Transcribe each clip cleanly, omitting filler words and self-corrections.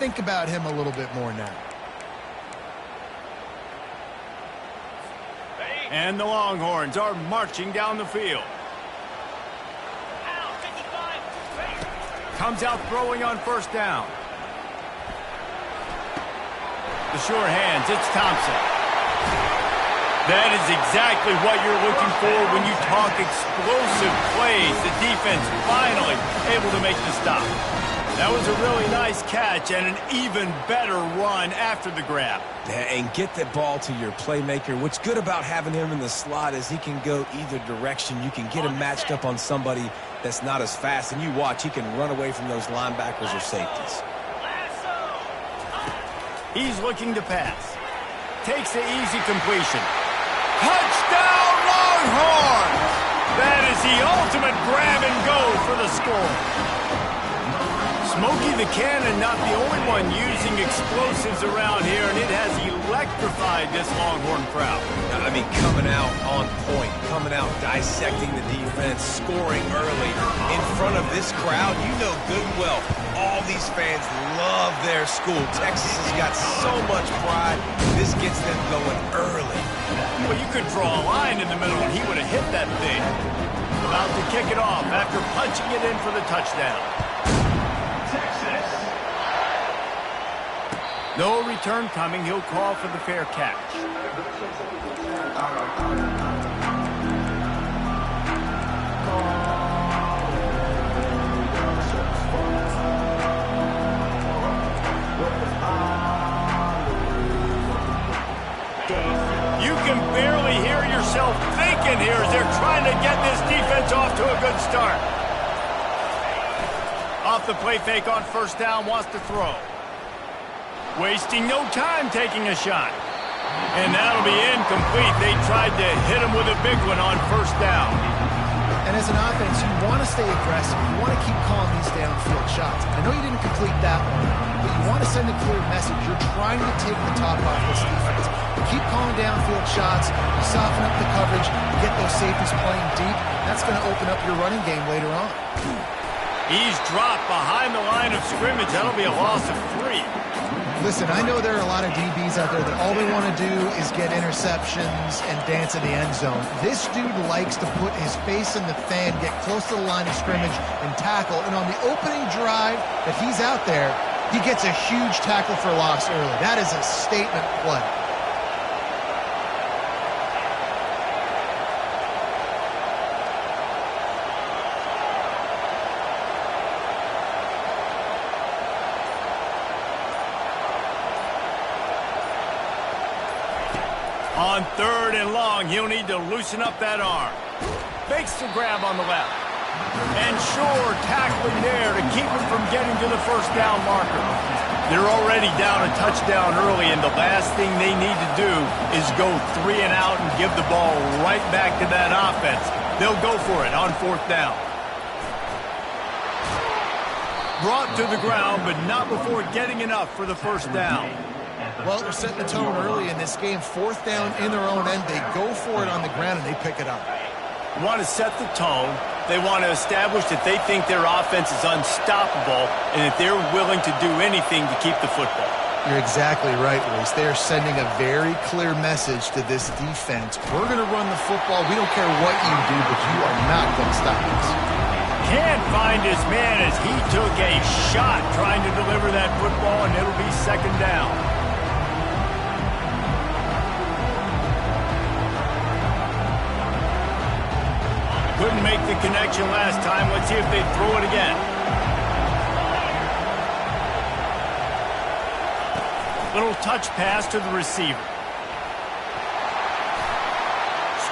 think about him a little bit more now. And the Longhorns are marching down the field. Comes out throwing on first down. The sure hands, it's Thompson. That is exactly what you're looking for when you talk explosive plays. The defense finally able to make the stop. That was a really nice catch and an even better run after the grab. And get the ball to your playmaker. What's good about having him in the slot is he can go either direction. You can get him matched up on somebody that's not as fast, and you watch, he can run away from those linebackers or safeties. He's looking to pass. Takes the easy completion. Touchdown Longhorns! That is the ultimate grab and go for the score. Smokey the Cannon not the only one using explosives around here, and it has electrified this Longhorn crowd. I mean, coming out on point, coming out dissecting the defense, scoring early in front of this crowd. You know good and well, all these fans love their school. Texas has got so much pride. This gets them going early. Well, you could draw a line in the middle, and he would have hit that thing. About to kick it off after punching it in for the touchdown. No return coming. He'll call for the fair catch. You can barely hear yourself thinking here as they're trying to get this defense off to a good start. Off the play fake on first down, wants to throw. Wasting no time taking a shot. And that'll be incomplete. They tried to hit him with a big one on first down. And as an offense, you want to stay aggressive. You want to keep calling these downfield shots. I know you didn't complete that one, but you want to send a clear message. You're trying to take the top off this defense. You keep calling downfield shots. You soften up the coverage. You get those safeties playing deep. That's going to open up your running game later on. He's dropped behind the line of scrimmage. That'll be a loss of 3. Listen, I know there are a lot of DBs out there that all they want to do is get interceptions and dance in the end zone. This dude likes to put his face in the fan, get close to the line of scrimmage, and tackle. And on the opening drive that he's out there, he gets a huge tackle for loss early. That is a statement play. On third and long, he'll need to loosen up that arm. Fakes the grab on the left. And Shore tackling there to keep him from getting to the first down marker. They're already down a touchdown early, and the last thing they need to do is go 3 and out and give the ball right back to that offense. They'll go for it on fourth down. Brought to the ground, but not before getting enough for the first down. Well, they're setting the tone early in this game. Fourth down in their own end. They go for it on the ground, and they pick it up. Want to set the tone. They want to establish that they think their offense is unstoppable and that they're willing to do anything to keep the football. You're exactly right, Royce. They are sending a very clear message to this defense. We're going to run the football. We don't care what you do, but you are not going to stop us. Can't find his man as he took a shot trying to deliver that football, and it'll be second down. Couldn't make the connection last time. Let's see if they throw it again. Little touch pass to the receiver.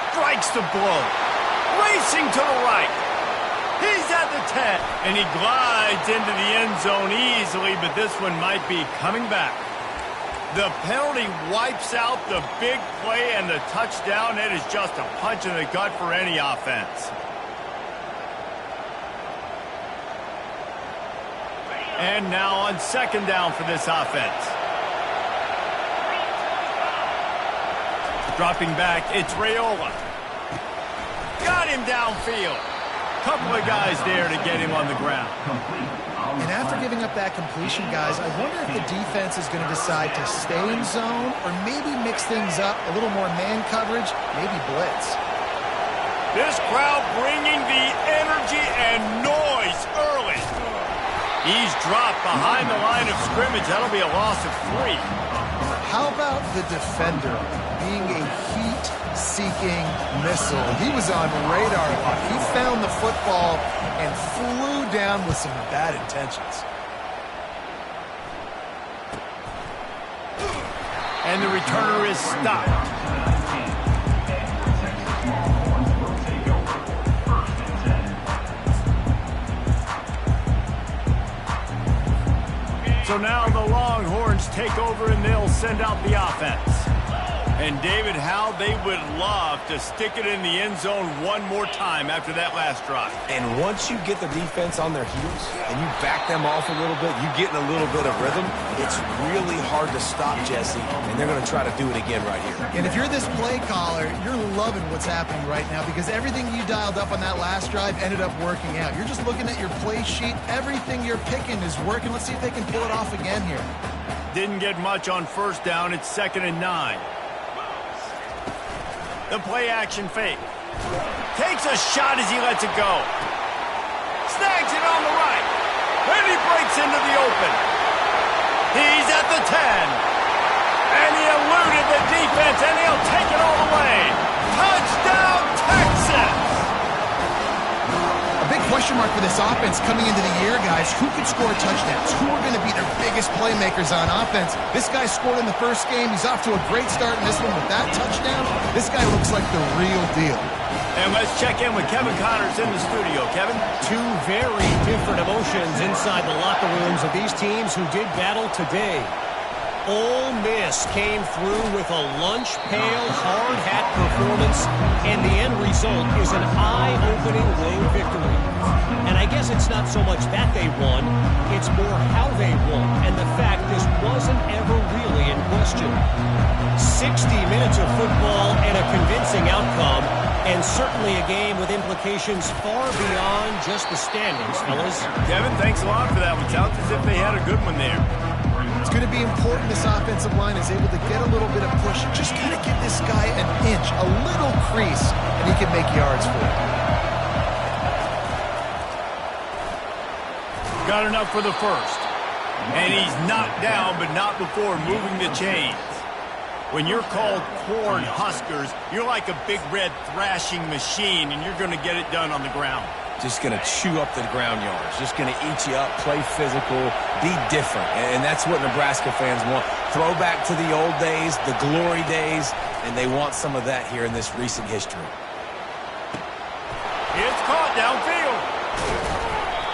Strikes the blow. Racing to the right. He's at the 10. And he glides into the end zone easily, but this one might be coming back. The penalty wipes out the big play and the touchdown. It is just a punch in the gut for any offense. And now on second down for this offense. Dropping back, it's Raiola. Got him downfield. Couple of guys there to get him on the ground. And after giving up that completion, guys, I wonder if the defense is going to decide to stay in zone or maybe mix things up, a little more man coverage, maybe blitz. This crowd bringing the energy and noise early. He's dropped behind the line of scrimmage. That'll be a loss of 3. How about the defender being a heat-seeking missile? He was on radar lock. He found the football and flew down with some bad intentions. And the returner is stopped. So now the Longhorns take over and they'll send out the offense. And David, how they would love to stick it in the end zone one more time after that last drive. And once you get the defense on their heels and you back them off a little bit, you get in a little bit of rhythm, it's really hard to stop, Jesse, and they're going to try to do it again right here. And if you're this play caller, you're loving what's happening right now because everything you dialed up on that last drive ended up working out. You're just looking at your play sheet. Everything you're picking is working. Let's see if they can pull it off again here. Didn't get much on first down. It's 2nd and 9. The play-action fake. Takes a shot as he lets it go. Snags it on the right. And he breaks into the open. He's at the 10. And he eluded the defense, and he'll take it all the way. Touchdown, Texas! A big question mark for this offense coming into the year, guys. Who could score touchdowns? Who are going to be their biggest playmakers on offense? This guy scored in the first game. He's off to a great start in this one with that touchdown. This guy looks like the real deal. And let's check in with Kevin Connors in the studio. Kevin? 2 very different emotions inside the locker rooms of these teams who did battle today. Ole Miss came through with a lunch pail, hard hat performance, and the end result is an eye-opening road victory. And I guess it's not so much that they won, it's more how they won, and the fact this wasn't ever really in question. 60 minutes of football and a convincing outcome, and certainly a game with implications far beyond just the standings, fellas. Kevin, thanks a lot for that one. Sounds as if they had a good one there. It's going to be important this offensive line is able to get a little bit of push. Just got to give this guy an inch, a little crease, and he can make yards for it. Got enough for the first. And he's knocked down, but not before moving the chains. When you're called corn huskers, you're like a big red thrashing machine, and you're going to get it done on the ground. Just going to chew up the ground yards. Just going to eat you up, play physical, be different. And that's what Nebraska fans want. Throw back to the old days, the glory days, and they want some of that here in this recent history. It's caught downfield.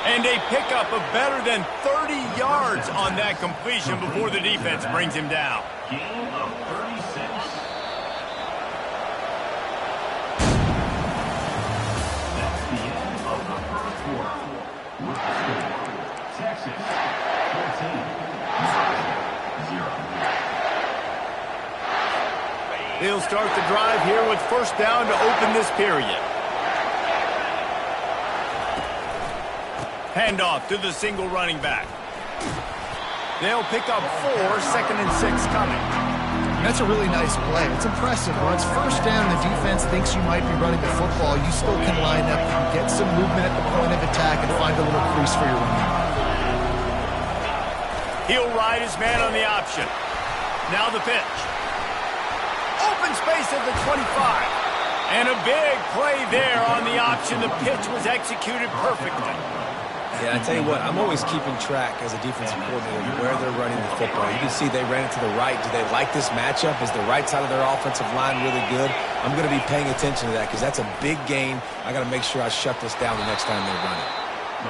And they pick up a better than 30 yards on that completion before the defense brings him down. Gain of 36. That's the end of the first quarter. With the score, Texas 14, 0. They'll start the drive here with first down to open this period. Handoff to the single running back. They'll pick up 4, 2nd and 6 coming. That's a really nice play. It's impressive. When it's first down, the defense thinks you might be running the football. You still can line up, you can get some movement at the point of attack, and find a little crease for your running. He'll ride his man on the option. Now the pitch. Open space at the 25. And a big play there on the option. The pitch was executed perfectly. Yeah, I tell you what, I'm always keeping track as a defensive coordinator where they're running the football. You can see they ran it to the right. Do they like this matchup? Is the right side of their offensive line really good? I'm going to be paying attention to that because that's a big gain. I got to make sure I shut this down the next time they run it.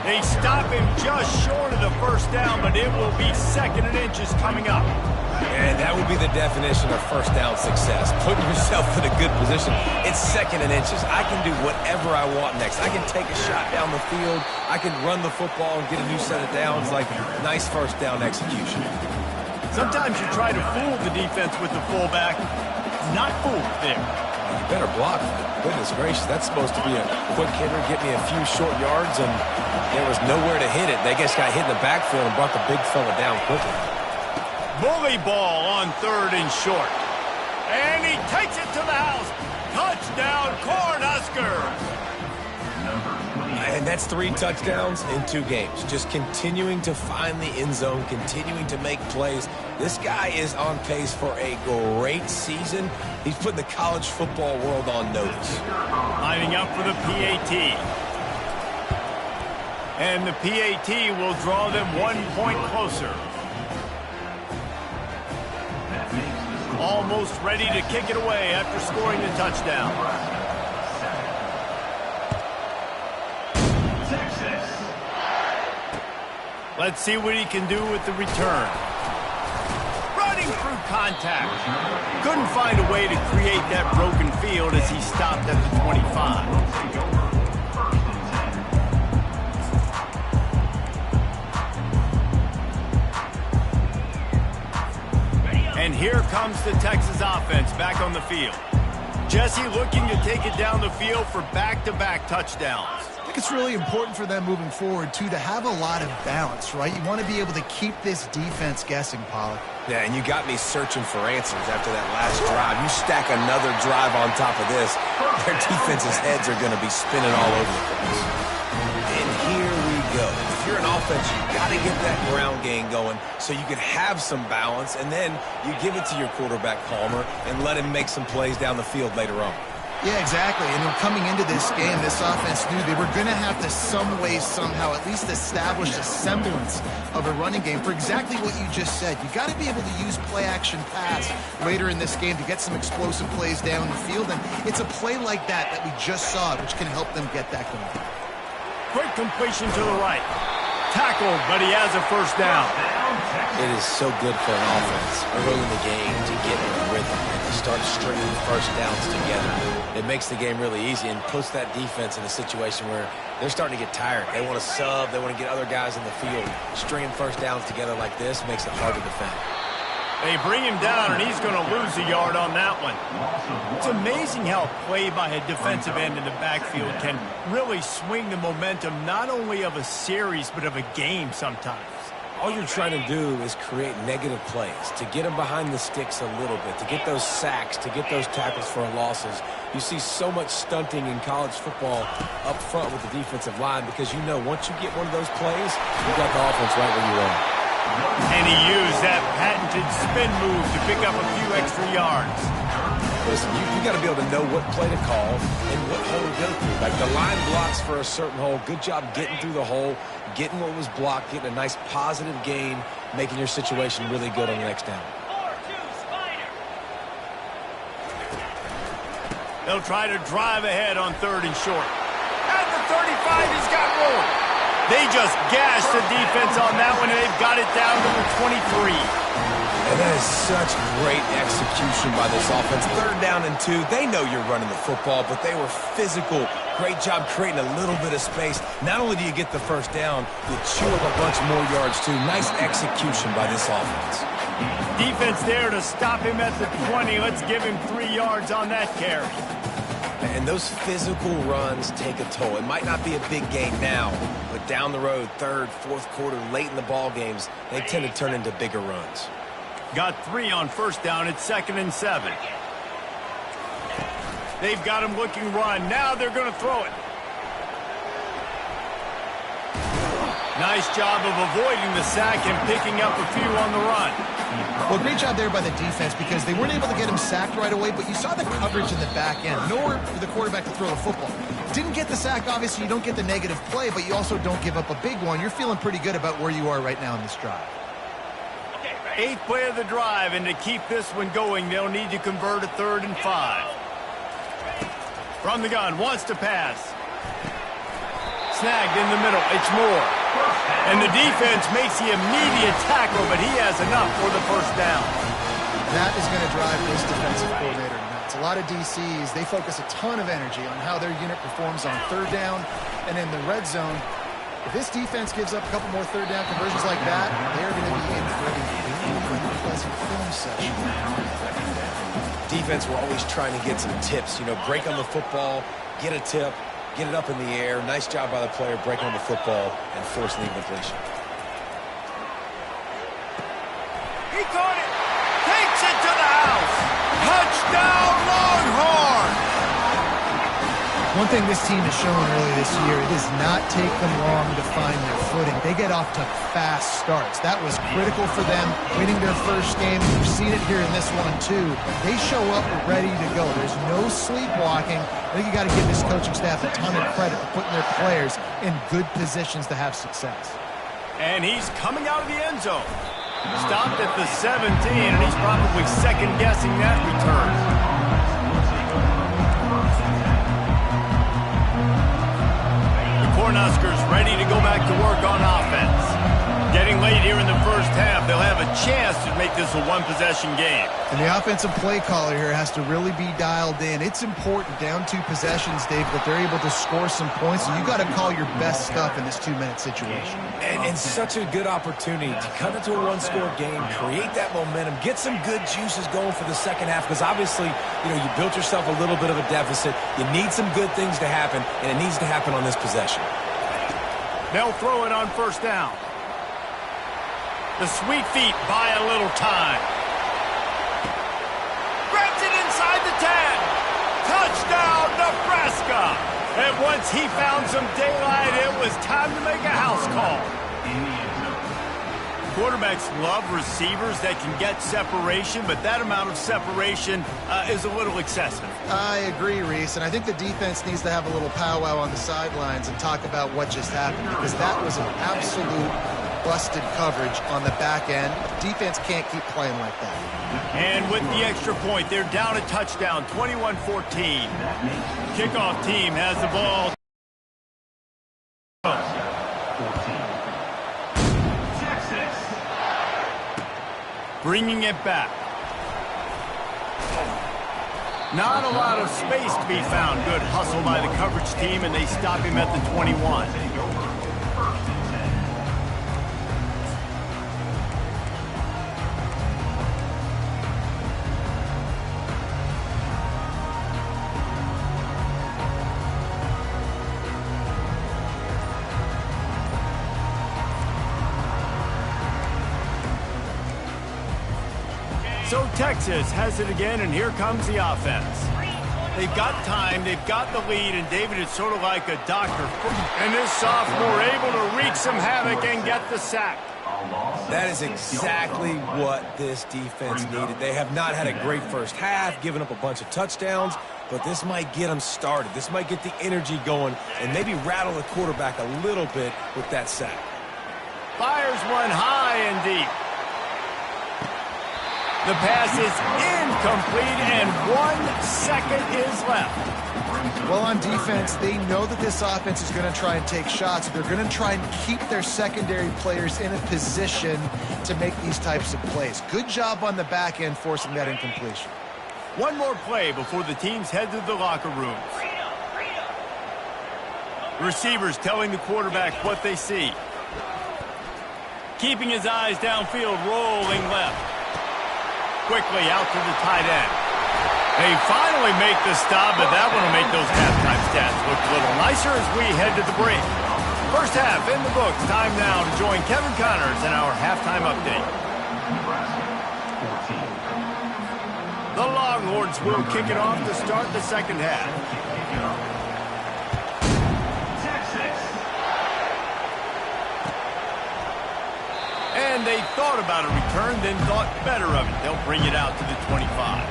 They stop him just short of the first down, but it will be 2nd and inches coming up. And that would be the definition of first down success. Putting yourself in a good position. It's 2nd and inches. I can do whatever I want next. I can take a shot down the field. I can run the football and get a new set of downs. Like nice first down execution. Sometimes you try to fool the defense with the fullback. Not fooled there. You better block. Goodness gracious, that's supposed to be a quick hitter, get me a few short yards, and there was nowhere to hit it. They just got hit in the backfield and brought the big fella down quickly. Bully ball on 3rd and short. And he takes it to the house. Touchdown, Cornhuskers. And that's 3 touchdowns in 2 games. Just continuing to find the end zone, continuing to make plays. This guy is on pace for a great season. He's putting the college football world on notice. Lining up for the PAT. And the PAT will draw them 1 point closer. Almost ready to kick it away after scoring the touchdown. Let's see what he can do with the return. Running through contact. Couldn't find a way to create that broken field as he stopped at the 25. And here comes the Texas offense back on the field. Jesse looking to take it down the field for back-to-back touchdowns. I think it's really important for them moving forward, too, to have a lot of balance, right? You want to be able to keep this defense guessing, Pollack. Yeah, and you got me searching for answers after that last drive. You stack another drive on top of this, their defense's heads are going to be spinning all over the place. And here we go. If you're an offense, you got to get that ground game going so you can have some balance, and then you give it to your quarterback, Palmer, and let him make some plays down the field later on. Yeah, exactly. And coming into this game, this offense knew they were going to have to some way, somehow, at least establish a semblance of a running game for exactly what you just said. You got to be able to use play-action pass later in this game to get some explosive plays down the field. And it's a play like that we just saw, which can help them get that going. Quick completion to the right. Tackled, but he has a first down. It is so good for an offense early in the game to get in a rhythm and to start stringing first downs together. It makes the game really easy and puts that defense in a situation where they're starting to get tired. They want to sub. They want to get other guys in the field. Stringing first downs together like this makes it hard to defend. They bring him down, and he's going to lose a yard on that one. It's amazing how a play by a defensive end in the backfield can really swing the momentum not only of a series but of a game sometimes. All you're trying to do is create negative plays, to get them behind the sticks a little bit, to get those sacks, to get those tackles for losses. You see so much stunting in college football up front with the defensive line because you know once you get one of those plays, you got the offense right where you want. And he used that patented spin move to pick up a few extra yards. Listen, you got to be able to know what play to call and what hole to go through. Like the line blocks for a certain hole. Good job getting through the hole, getting what was blocked, getting a nice positive gain, making your situation really good on the next down. They'll try to drive ahead on 3rd and short. At the 35, he's got room. They just gashed the defense on that one, and they've got it down to the 23. And that is such great execution by this offense. 3rd down and 2. They know you're running the football, but they were physical. Great job creating a little bit of space. Not only do you get the first down, you chew up a bunch more yards, too. Nice execution by this offense. Defense there to stop him at the 20. Let's give him 3 yards on that carry. And those physical runs take a toll. It might not be a big gain now, but down the road, 3rd, 4th quarter, late in the ball games, they tend to turn into bigger runs. Got 3 on first down at 2nd and 7. They've got him looking run. Now they're going to throw it. Nice job of avoiding the sack and picking up a few on the run. Well, great job there by the defense because they weren't able to get him sacked right away, but you saw the coverage in the back end. Nowhere for the quarterback to throw the football. Didn't get the sack, obviously. You don't get the negative play, but you also don't give up a big one. You're feeling pretty good about where you are right now in this drive. 8th play of the drive, and to keep this one going, they'll need to convert a 3rd and 5. From the gun, wants to pass. Snagged in the middle, it's Moore. And the defense makes the immediate tackle, but he has enough for the first down. That is going to drive this defensive coordinator nuts. A lot of DCs, they focus a ton of energy on how their unit performs on 3rd down and in the red zone. If this defense gives up a couple more 3rd down conversions like that, they're going to be in for a really unpleasant film session. Defense, we're always trying to get some tips. You know, break on the football, get a tip, get it up in the air. Nice job by the player breaking on the football and forcing the incompletion. He caught it. Takes it to the house. Touchdown, Longhorns! One thing this team has shown early this year, it does not take them long to find their footing. They get off to fast starts. That was critical for them, winning their first game. You've seen it here in this one, too. They show up ready to go. There's no sleepwalking. I think you got to give this coaching staff a ton of credit for putting their players in good positions to have success. And he's coming out of the end zone. Stopped at the 17, and he's probably second-guessing that return. Cornhuskers ready to go back to work on offense. Getting late here in the first half, they'll have a chance to make this a one-possession game. And the offensive play caller here has to really be dialed in. It's important, down 2 possessions, Dave, that they're able to score some points. So you got to call your best stuff in this 2-minute situation. And such a good opportunity to cut into a one-score game, create that momentum, get some good juices going for the second half, because obviously, you know, you built yourself a little bit of a deficit. You need some good things to happen, and it needs to happen on this possession. They'll throw it on first down. The sweet feet buy a little time. Grabs it inside the 10. Touchdown, Nebraska. And once he found some daylight, it was time to make a house call. Quarterbacks love receivers that can get separation, but that amount of separation is a little excessive. I agree, Reese, and I think the defense needs to have a little powwow on the sidelines and talk about what just happened, because that was an absolute busted coverage on the back end. Defense can't keep playing like that. And with the extra point, they're down a touchdown, 21-14. Kickoff team has the ball. Bringing it back. Not a lot of space to be found. Good hustle by the coverage team, and they stop him at the 21. So Texas has it again, and here comes the offense. They've got time, they've got the lead, and David, it's sort of like a doctor. And this sophomore able to wreak some havoc and get the sack. That is exactly what this defense needed. They have not had a great first half, given up a bunch of touchdowns, but this might get them started. This might get the energy going and maybe rattle the quarterback a little bit with that sack. Fires one high and deep. The pass is incomplete, and 1 second is left. Well, on defense, they know that this offense is going to try and take shots. They're going to try and keep their secondary players in a position to make these types of plays. Good job on the back end forcing that incompletion. One more play before the teams head to the locker rooms. Receivers telling the quarterback what they see. Keeping his eyes downfield, rolling left. Quickly out to the tight end. They finally make the stop, but that one will make those halftime stats look a little nicer as we head to the break. First half in the books. Time now to join Kevin Connors in our halftime update. The Longhorns will kick it off to start the second half. And they thought about a return, then thought better of it. They'll bring it out to the 25.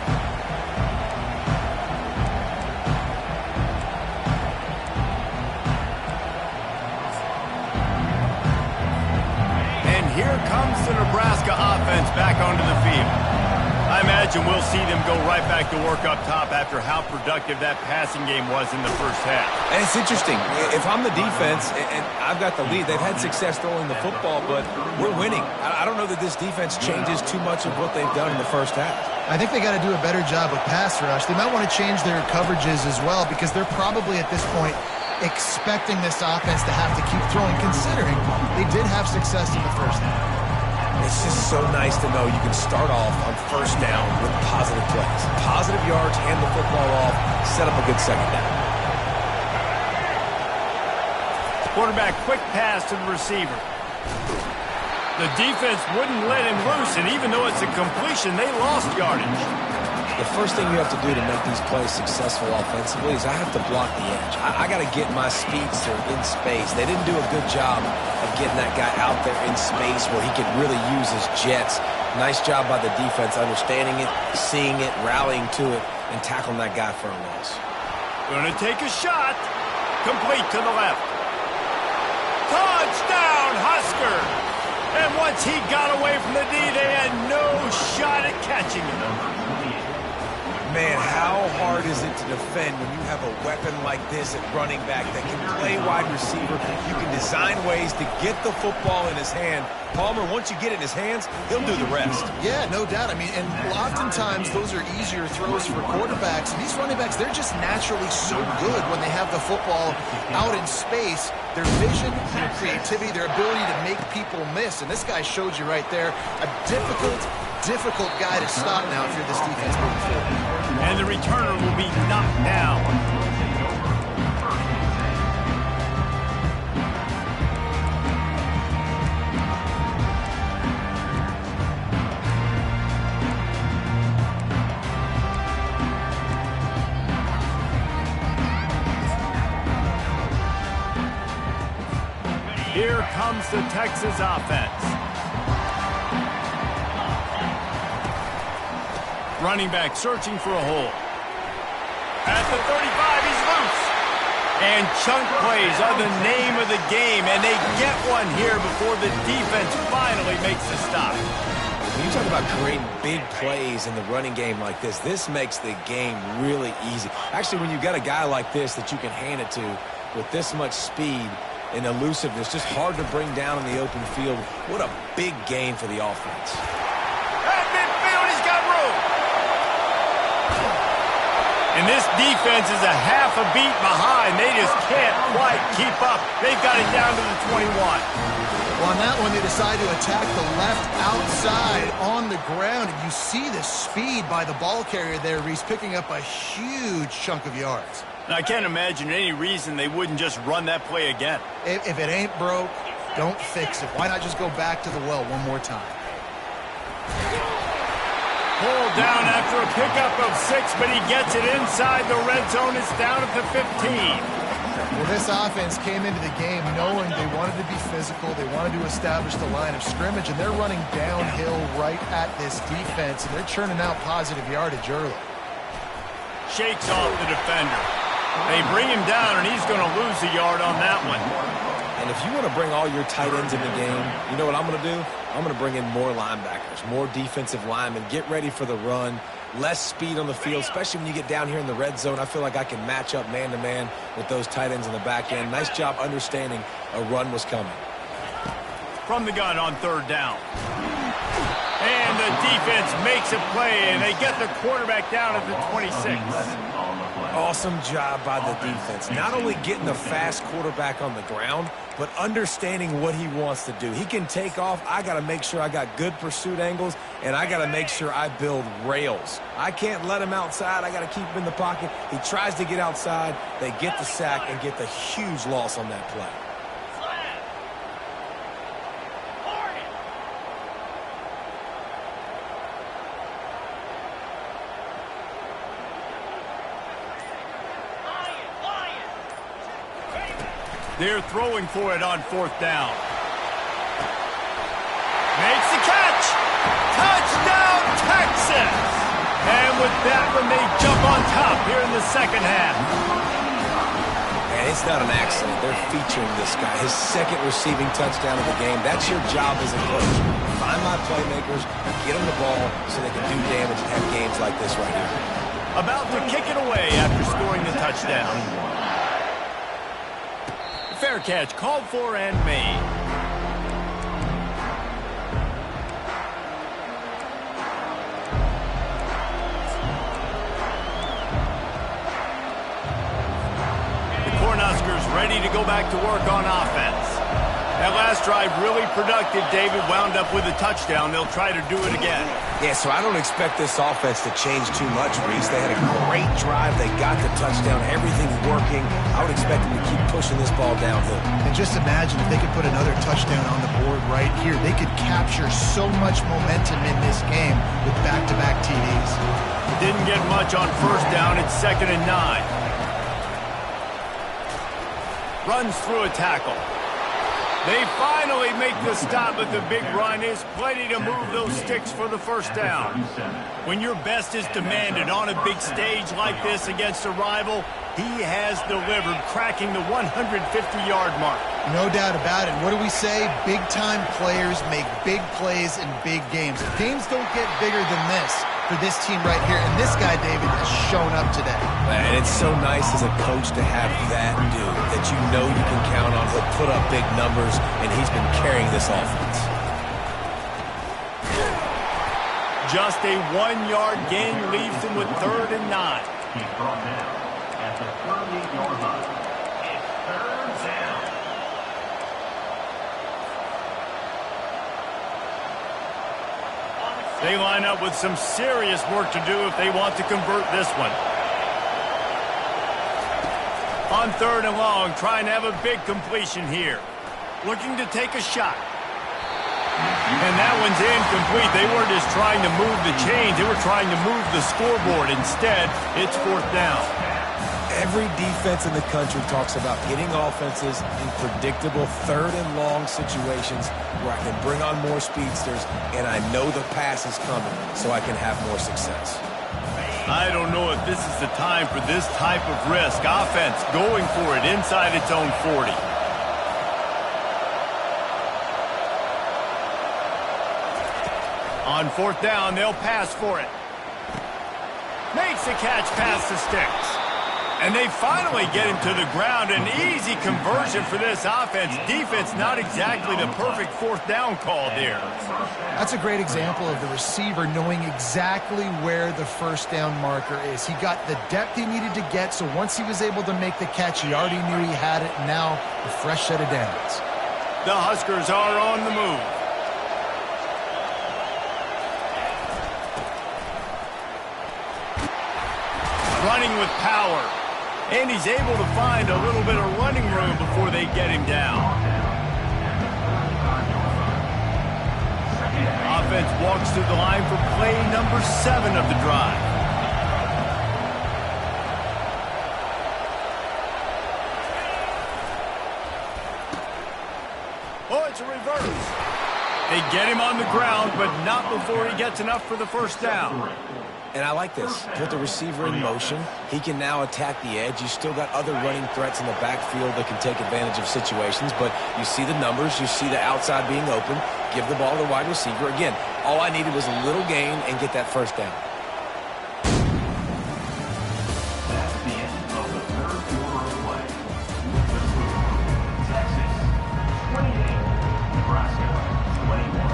And here comes the Nebraska offense back onto the field. I imagine we'll see them go right back to work up top after how productive that passing game was in the first half. And it's interesting. If I'm the defense and I've got the lead, they've had success throwing the football, but we're winning. I don't know that this defense changes too much of what they've done in the first half. I think they got to do a better job with pass rush. They might want to change their coverages as well, because they're probably at this point expecting this offense to have to keep throwing, considering they did have success in the first half. It's just so nice to know you can start off on first down with positive plays. Positive yards, hand the football off, set up a good second down. Quarterback quick pass to the receiver. The defense wouldn't let him loose, and even though it's a completion, they lost yardage. The first thing you have to do to make these plays successful offensively is I have to block the edge. I got to get my speedster in space. They didn't do a good job of getting that guy out there in space where he could really use his jets. Nice job by the defense understanding it, seeing it, rallying to it, and tackling that guy for a loss. Gonna take a shot. Complete to the left. Touchdown, Husker! And once he got away from the D, they had no shot at catching him. Man, how hard is it to defend when you have a weapon like this at running back that can play wide receiver? You can design ways to get the football in his hand. Palmer, once you get it in his hands, he'll do the rest. Yeah, no doubt. I mean, and oftentimes those are easier throws for quarterbacks. And these running backs, they're just naturally so good when they have the football out in space. Their vision, their creativity, their ability to make people miss. And this guy showed you right there a difficult guy to stop now if you're this defense moving forward. And the returner will be knocked down. Here comes the Texas offense. Running back searching for a hole. At the 35, he's loose. And chunk plays are the name of the game, and they get one here before the defense finally makes the stop. When you talk about creating big plays in the running game like this makes the game really easy. Actually, when you've got a guy like this that you can hand it to with this much speed and elusiveness, just hard to bring down in the open field, what a big gain for the offense. At midfield, he's got room. And this defense is a half a beat behind. They just can't quite keep up. They've got it down to the 21. Well, on that one, they decide to attack the left outside on the ground. And you see the speed by the ball carrier there, Reese, picking up a huge chunk of yards. Now, I can't imagine any reason they wouldn't just run that play again. If it ain't broke, don't fix it. Why not just go back to the well one more time? Pulled down after a pickup of 6, but he gets it inside the red zone. It's down at the 15. Well, this offense came into the game knowing they wanted to be physical. They wanted to establish the line of scrimmage, and they're running downhill right at this defense, and they're churning out positive yardage early. Shakes off the defender. They bring him down, and he's going to lose a yard on that one. And if you want to bring all your tight ends in the game, you know what I'm going to do? I'm going to bring in more linebackers, more defensive linemen, get ready for the run, less speed on the field, especially when you get down here in the red zone. I feel like I can match up man-to-man with those tight ends in the back end. Nice job understanding a run was coming. From the gun on third down. And the defense makes a play, and they get the quarterback down at the 26. Awesome job by the defense. Not only getting the fast quarterback on the ground, but understanding what he wants to do. He can take off. I got to make sure I got good pursuit angles, and I got to make sure I build rails. I can't let him outside. I got to keep him in the pocket. He tries to get outside. They get the sack and get the huge loss on that play. They're throwing for it on fourth down. Makes the catch. Touchdown, Texas. And with that one, they jump on top here in the second half. And it's not an accident. They're featuring this guy. His second receiving touchdown of the game. That's your job as a coach. Find my playmakers, get them the ball so they can do damage and have games like this right here. About to kick it away after scoring the touchdown. Fair catch, called for and made. The Cornhuskers ready to go back to work on offense. That last drive really productive. David wound up with a touchdown. They'll try to do it again. Yeah, so I don't expect this offense to change too much, Reese. They had a great drive. They got the touchdown. Everything's working. I would expect them to keep pushing this ball downhill. And just imagine if they could put another touchdown on the board right here. They could capture so much momentum in this game with back-to-back TDs. Didn't get much on first down. It's 2nd and 9. Runs through a tackle. They finally make the stop, but the big run is plenty to move those sticks for the first down. When your best is demanded on a big stage like this against a rival, he has delivered, cracking the 150-yard mark. No doubt about it. What do we say? Big-time players make big plays in big games. Games don't get bigger than this for this team right here, and this guy, David, has shown up today. And it's so nice as a coach to have that dude that you know you can count on. He'll put up big numbers, and he's been carrying this offense. Just a 1-yard gain leaves him with 3rd and 9. He's brought down at the 38-yard line. It's 3rd down. They line up with some serious work to do if they want to convert this one. On 3rd and long, trying to have a big completion here. Looking to take a shot. And that one's incomplete. They weren't just trying to move the chains. They were trying to move the scoreboard. Instead, it's 4th down. Every defense in the country talks about getting offenses in predictable 3rd and long situations where I can bring on more speedsters and I know the pass is coming so I can have more success. I don't know if this is the time for this type of risk. Offense going for it inside its own 40. On 4th down, they'll pass for it. Makes the catch past the sticks. And they finally get him to the ground. An easy conversion for this offense. Defense, not exactly the perfect 4th down call there. That's a great example of the receiver knowing exactly where the first down marker is. He got the depth he needed to get, so once he was able to make the catch, he already knew he had it. Now, a fresh set of downs. The Huskers are on the move. Running with power. And he's able to find a little bit of running room before they get him down. Offense walks through the line for play number 7 of the drive. Oh, it's a reverse. They get him on the ground, but not before he gets enough for the first down. And I like this. Put the receiver in motion. He can now attack the edge. You still got other running threats in the backfield that can take advantage of situations, but you see the numbers. You see the outside being open. Give the ball to the wide receiver. Again, all I needed was a little gain and get that first down. That's the end of the 3rd quarter of play. Texas 28, Nebraska 21.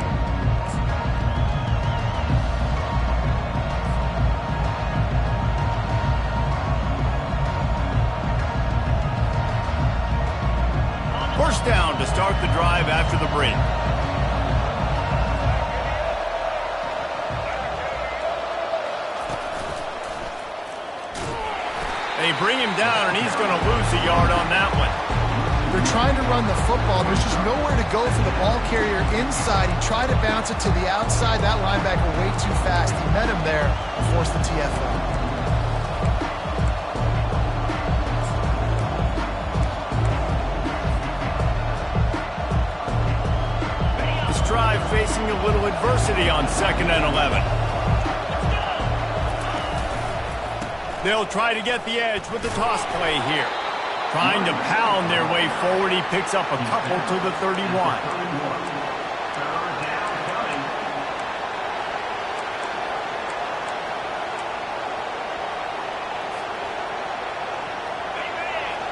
First down to start the drive after the break. They bring him down, and he's going to lose a yard on that one. They're trying to run the football. There's just nowhere to go for the ball carrier inside. He tried to bounce it to the outside. That linebacker way too fast. He met him there and forced the TFL. Drive facing a little adversity on 2nd and 11. They'll try to get the edge with the toss play here. Trying to pound their way forward. He picks up a couple to the 31.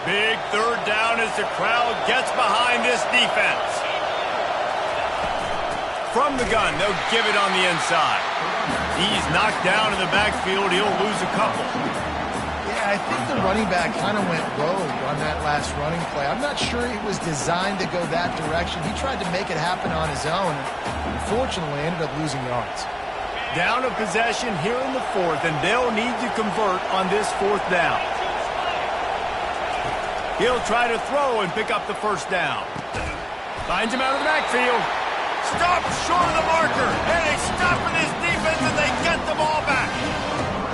Big 3rd down as the crowd gets behind this defense. From the gun, they'll give it on the inside. He's knocked down in the backfield. He'll lose a couple. Yeah, Yeah, I think the running back kind of went rogue on that last running play. I'm not sure he was designed to go that direction. He tried to make it happen on his own, and unfortunately ended up losing yards. Down a possession here in the fourth, and they'll need to convert on this fourth down. He'll try to throw and pick up the first down. Finds him out of the backfield. Stopped short of the marker, and they stop with this defense, and they get the ball back.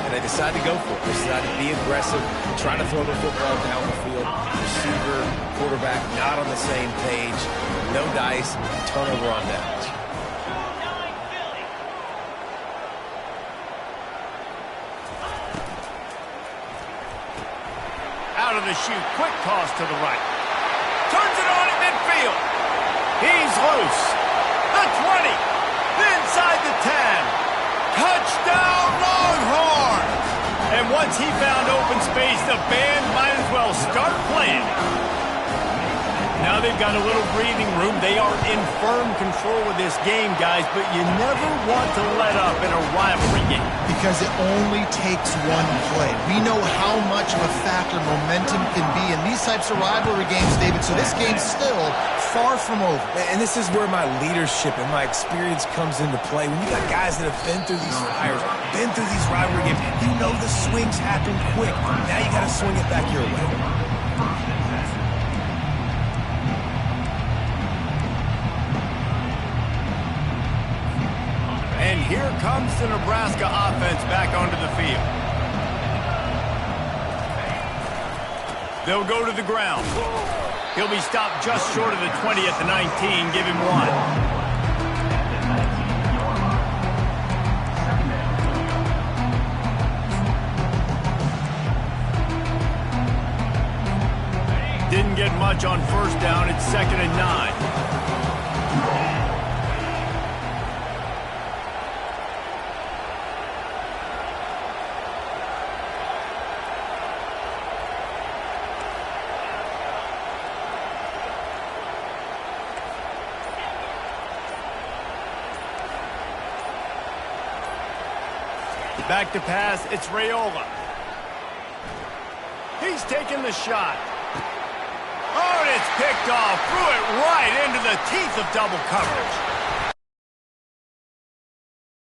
And they decide to go for it. They decide to be aggressive, try to throw the football down the field. Receiver, quarterback, not on the same page. No dice, turnover on downs. Out of the chute, quick toss to the right. Turns it on in midfield. He's loose. The 20. Inside the 10. Touchdown, Longhorns! And once he found open space, the band might as well start playing. Now they've got a little breathing room. They are in firm control of this game, guys, but you never want to let up in a rivalry game. Because it only takes one play. We know how much of a factor momentum can be in these types of rivalry games, David, so this game's still far from over. And this is where my leadership and my experience comes into play. When you got guys that have been through these fires, been through these rivalry games, you know the swings happen quick. Now you got to swing it back your way. And here comes the Nebraska offense back onto the field. They'll go to the ground. He'll be stopped just short of the 20 at the 19. Give him one. Didn't get much on first down. It's 2nd and 9. Back to pass, it's Raiola. He's taking the shot. Oh, and it's picked off. Threw it right into the teeth of double coverage.